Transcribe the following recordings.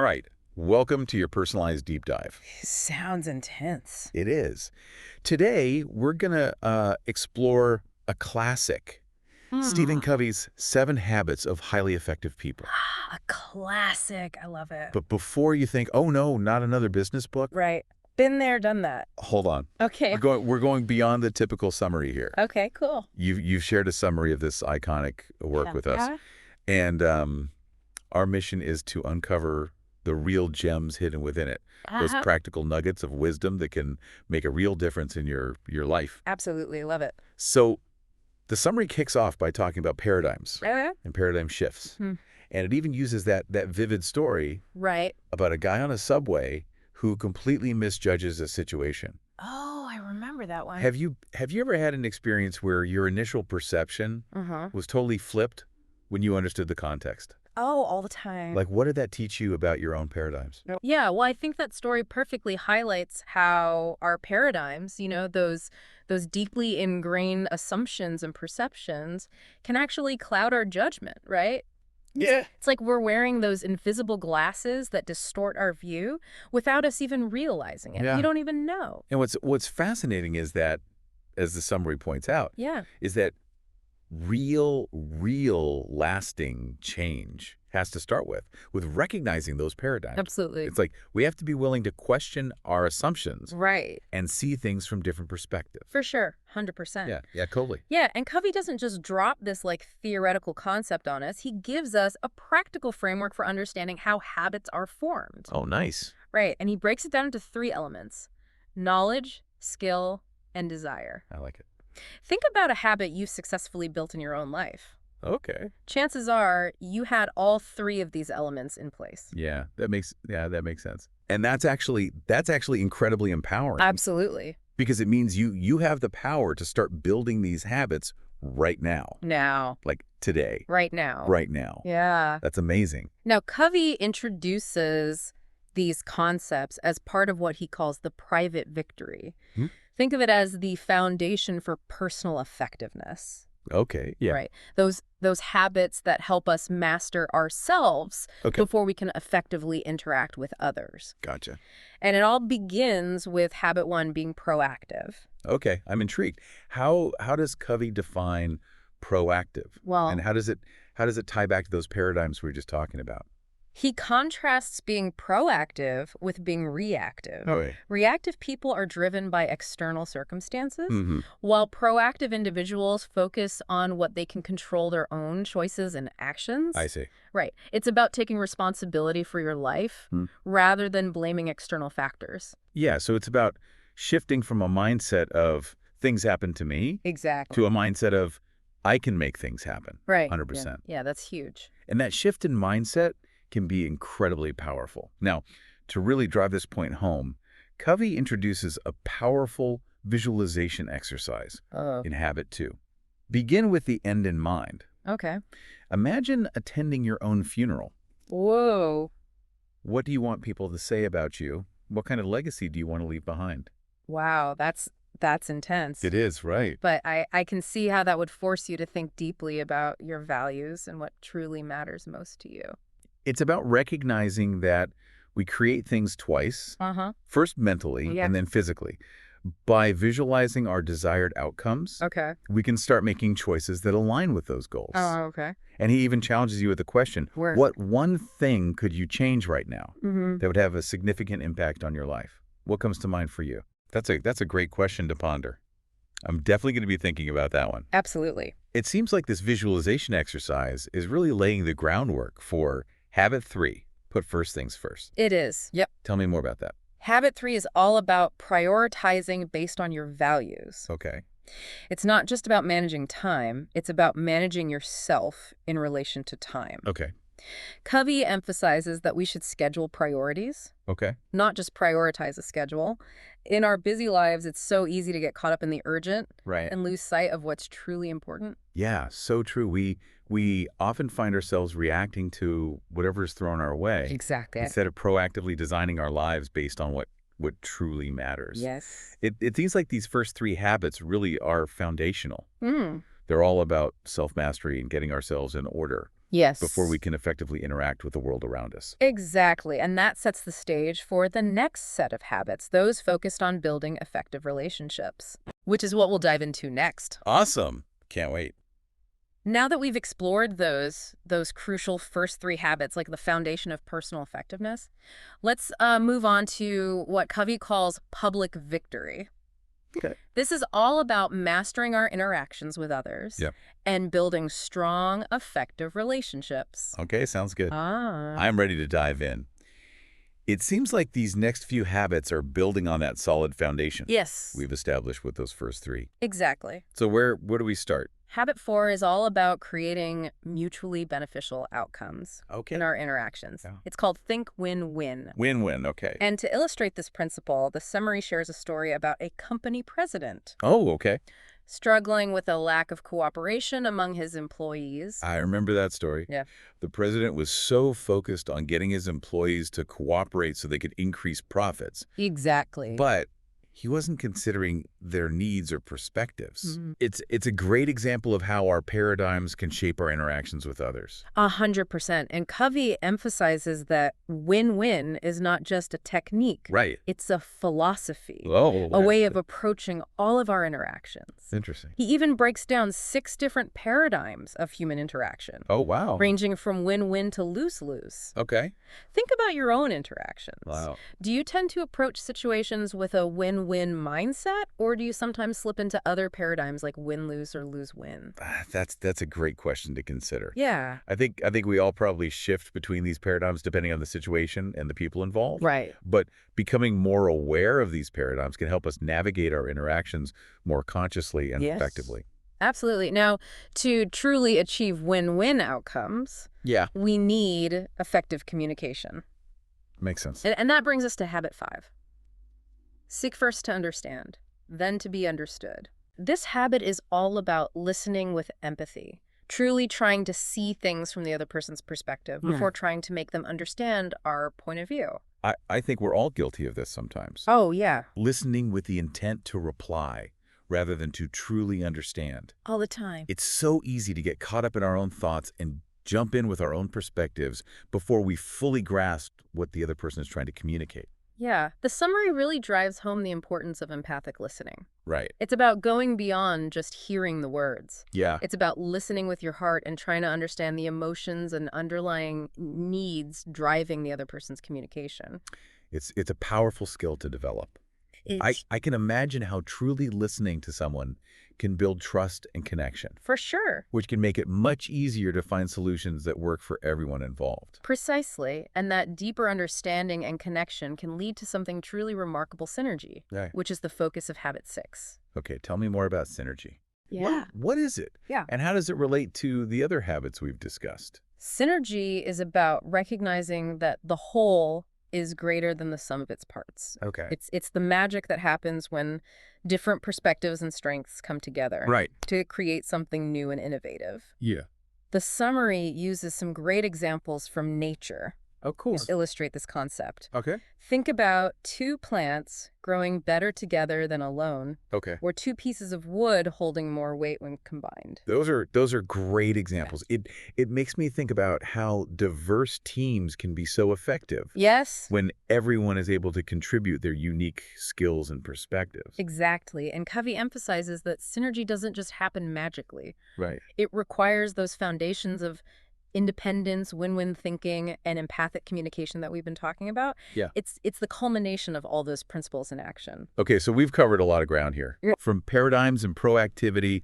All right. Welcome to your personalized deep dive. Sounds intense. It is. Today, we're going to explore a classic, Stephen Hmm. Covey's 7 Habits of Highly Effective People. A classic. I love it. But before you think, oh no, not another business book, Right. Been there, done that. hold on. Okay. We're going beyond the typical summary here. Okay, cool. You've shared a summary of this iconic work with us. Yeah. And our mission is to uncover the real gems hidden within it. Those Uh-huh. practical nuggets of wisdom that can make a real difference in your life. Absolutely. Love it. So the summary kicks off by talking about paradigms Okay. and paradigm shifts. Hmm. And it even uses that vivid story Right. about a guy on a subway who completely misjudges a situation. Oh, I remember that one. Have you ever had an experience where your initial perception Uh-huh. was totally flipped when you understood the context? Oh, all the time. Like, what did that teach you about your own paradigms? Yeah, well, I think that story perfectly highlights how our paradigms, those deeply ingrained assumptions and perceptions can actually cloud our judgment, right? Yeah. It's like we're wearing those invisible glasses that distort our view without us even realizing it. Yeah. You don't even know. And what's fascinating is that, as the summary points out, Yeah. is that real lasting change has to start with recognizing those paradigms. Absolutely. It's like we have to be willing to question our assumptions Right. and see things from different perspectives. For sure. 100%. Yeah, totally. Yeah, and Covey doesn't just drop this theoretical concept on us. He gives us a practical framework for understanding how habits are formed. Oh, nice. Right, and he breaks it down into 3 elements: knowledge, skill, and desire. I like it. Think about a habit you've successfully built in your own life. Okay. Chances are you had all 3 of these elements in place. Yeah, that makes sense. And that's actually incredibly empowering. Absolutely. Because it means you have the power to start building these habits right now. Now. Like today. Right now. Right now. Yeah. That's amazing. Now, Covey introduces these concepts as part of what he calls the private victory. Hmm? Think of it as the foundation for personal effectiveness. Okay. Yeah. Right. Those habits that help us master ourselves Okay. before we can effectively interact with others. Gotcha. And it all begins with habit 1 being proactive. Okay. I'm intrigued. How does Covey define proactive? Well, And how does it tie back to those paradigms we were just talking about? he contrasts being proactive with being reactive. Okay. Reactive people are driven by external circumstances, Mm-hmm. while proactive individuals focus on what they can control their own choices and actions. I see. Right. It's about taking responsibility for your life Hmm. rather than blaming external factors. Yeah. So it's about shifting from a mindset of things happen to me Exactly. to a mindset of I can make things happen. Right. 100%. Yeah, that's huge. And that shift in mindset can be incredibly powerful. Now, to really drive this point home, Covey introduces a powerful visualization exercise Oh. in Habit 2. Begin with the end in mind. Okay. Imagine attending your own funeral. Whoa. What do you want people to say about you? What kind of legacy do you want to leave behind? Wow, that's intense. It is, right. But I can see how that would force you to think deeply about your values and what truly matters most to you. It's about recognizing that we create things twice, Uh-huh. first mentally Yeah. and then physically. By visualizing our desired outcomes, Okay. we can start making choices that align with those goals. Oh, okay. And he even challenges you with the question, Where? what one thing could you change right now Mm-hmm. that would have a significant impact on your life? What comes to mind for you? That's a great question to ponder. I'm definitely going to be thinking about that one. Absolutely. It seems like this visualization exercise is really laying the groundwork for Habit 3, put first things first. It is. Yep. Tell me more about that. Habit 3 is all about prioritizing based on your values. Okay. It's not just about managing time, it's about managing yourself in relation to time. Okay. Covey emphasizes that we should schedule priorities, Okay. not just prioritize a schedule. In our busy lives, it's so easy to get caught up in the urgent Right. and lose sight of what's truly important. Yeah, so true. We often find ourselves reacting to whatever's thrown our way Exactly. instead of proactively designing our lives based on what truly matters. Yes. It seems like these first 3 habits really are foundational. Mm. They're all about self-mastery and getting ourselves in order. Yes. before we can effectively interact with the world around us. Exactly. And that sets the stage for the next set of habits, those focused on building effective relationships, which is what we'll dive into next. Awesome. Can't wait. Now that we've explored those crucial first three habits, like the foundation of personal effectiveness, let's move on to what Covey calls public victory. Okay. This is all about mastering our interactions with others Yep. and building strong, effective relationships. Okay, sounds good. Ah. I'm ready to dive in. It seems like these next few habits are building on that solid foundation Yes. we've established with those first three. Exactly. So where do we start? Habit 4 is all about creating mutually beneficial outcomes Okay. in our interactions. Yeah. It's called Think Win-Win. Win-win, okay. And to illustrate this principle, the summary shares a story about a company president Oh, okay. struggling with a lack of cooperation among his employees. I remember that story. Yeah. The president was so focused on getting his employees to cooperate so they could increase profits, Exactly. but he wasn't considering their needs or perspectives. Mhm. It's a great example of how our paradigms can shape our interactions with others. 100%. And Covey emphasizes that win-win is not just a technique. Right. It's a philosophy, Oh, a way of approaching all of our interactions. interesting. He even breaks down 6 different paradigms of human interaction, Oh, wow. ranging from win-win to lose-lose. Okay. Think about your own interactions. Wow. Do you tend to approach situations with a win-win mindset, or do you sometimes slip into other paradigms like win-lose or lose-win? That's a great question to consider. Yeah. I think we all probably shift between these paradigms depending on the situation and the people involved. Right. But becoming more aware of these paradigms can help us navigate our interactions more consciously and Yes. effectively. Absolutely. Now, to truly achieve win-win outcomes, Yeah. we need effective communication. Makes sense. And that brings us to habit 5. Seek first to understand, then to be understood. This habit is all about listening with empathy, truly trying to see things from the other person's perspective before trying to make them understand our point of view. I think we're all guilty of this sometimes. Oh, yeah. Listening with the intent to reply rather than to truly understand. All the time. It's so easy to get caught up in our own thoughts and jump in with our own perspectives before we fully grasp what the other person is trying to communicate. Yeah. The summary really drives home the importance of empathic listening. Right. It's about going beyond just hearing the words. Yeah. It's about listening with your heart and trying to understand the emotions and underlying needs driving the other person's communication. It's a powerful skill to develop. I can imagine how truly listening to someone can build trust and connection, For sure. which can make it much easier to find solutions that work for everyone involved. Precisely. And that deeper understanding and connection can lead to something truly remarkable synergy, Right. which is the focus of habit 6. Okay, tell me more about synergy. Yeah. What is it? Yeah. And how does it relate to the other habits we've discussed? Synergy is about recognizing that the whole is greater than the sum of its parts. Okay. It's the magic that happens when different perspectives and strengths come together Right. to create something new and innovative. Yeah. The summary uses some great examples from nature Oh, cool. to illustrate this concept. Okay. Think about 2 plants growing better together than alone, Okay. or 2 pieces of wood holding more weight when combined. Those are great examples. It makes me think about how diverse teams can be so effective Yes? when everyone is able to contribute their unique skills and perspectives. Exactly. And Covey emphasizes that synergy doesn't just happen magically. Right. It requires those foundations of independence, win-win thinking, and empathic communication that we've been talking about. Yeah. It's the culmination of all those principles in action. Okay, so we've covered a lot of ground here. Yeah. From paradigms and proactivity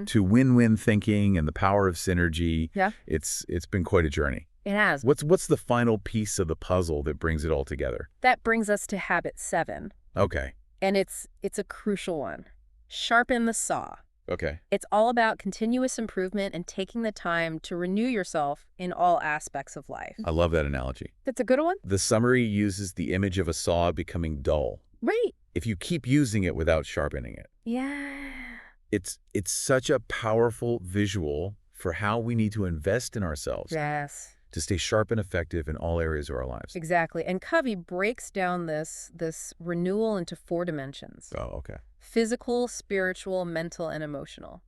to win-win thinking and the power of synergy. Yeah. It's been quite a journey. It has. What's the final piece of the puzzle that brings it all together? That brings us to habit 7, Okay. and it's a crucial one. Sharpen the saw. Okay. It's all about continuous improvement and taking the time to renew yourself in all aspects of life. I love that analogy. That's a good one. The summary uses the image of a saw becoming dull. Right. If you keep using it without sharpening it. Yeah. It's such a powerful visual for how we need to invest in ourselves Yes. to stay sharp and effective in all areas of our lives. Exactly. And Covey breaks down this renewal into 4 dimensions: Oh, okay. physical, spiritual, mental, and emotional.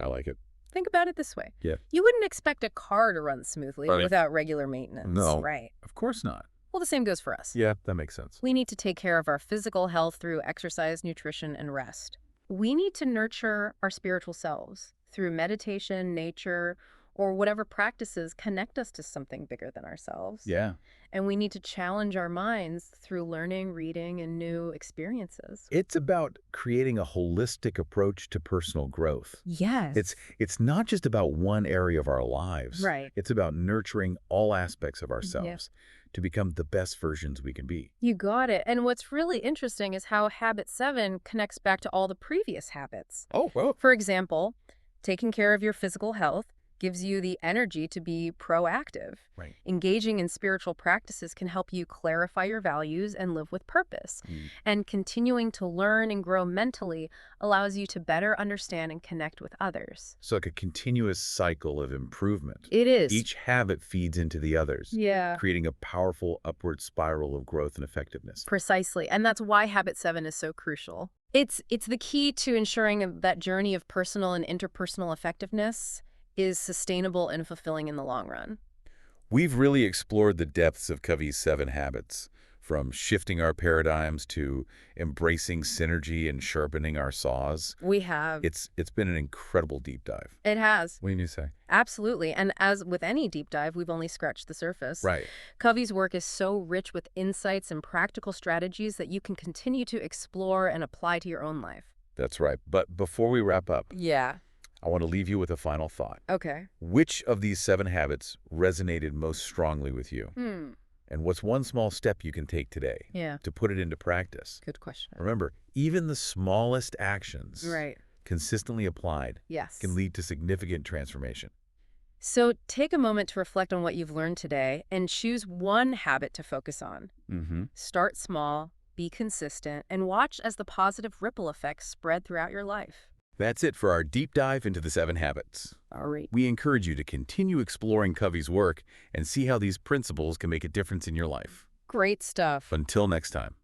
I like it. Think about it this way. Yeah. You wouldn't expect a car to run smoothly Right. without regular maintenance. No. Right. Of course not. Well, the same goes for us. Yeah, that makes sense. We need to take care of our physical health through exercise, nutrition, and rest. We need to nurture our spiritual selves through meditation, nature, or whatever practices connect us to something bigger than ourselves. Yeah. And we need to challenge our minds through learning, reading, and new experiences. It's about creating a holistic approach to personal growth. Yes. It's not just about one area of our lives. Right. It's about nurturing all aspects of ourselves to become the best versions we can be. You got it. And what's really interesting is how habit 7 connects back to all the previous habits. Oh, well. For example, taking care of your physical health gives you the energy to be proactive. Right. Engaging in spiritual practices can help you clarify your values and live with purpose. And continuing to learn and grow mentally allows you to better understand and connect with others. So like a continuous cycle of improvement. It is. Each habit feeds into the others, Yeah. creating a powerful upward spiral of growth and effectiveness. Precisely. And that's why habit 7 is so crucial. It's the key to ensuring that journey of personal and interpersonal effectiveness is sustainable and fulfilling in the long run. We've really explored the depths of Covey's 7 habits, from shifting our paradigms to embracing synergy and sharpening our saws. We have. It's been an incredible deep dive. It has. What do you say? Absolutely. And as with any deep dive, we've only scratched the surface. Right. Covey's work is so rich with insights and practical strategies that you can continue to explore and apply to your own life. That's right. But before we wrap up, Yeah. I want to leave you with a final thought. Okay. Which of these 7 habits resonated most strongly with you? And what's one small step you can take today Yeah. to put it into practice? Good question. Remember, even the smallest actions Right. consistently applied Yes. can lead to significant transformation. So take a moment to reflect on what you've learned today and choose one habit to focus on. Start small, be consistent, and watch as the positive ripple effects spread throughout your life. That's it for our deep dive into the 7 habits. All right. We encourage you to continue exploring Covey's work and see how these principles can make a difference in your life. Great stuff. Until next time.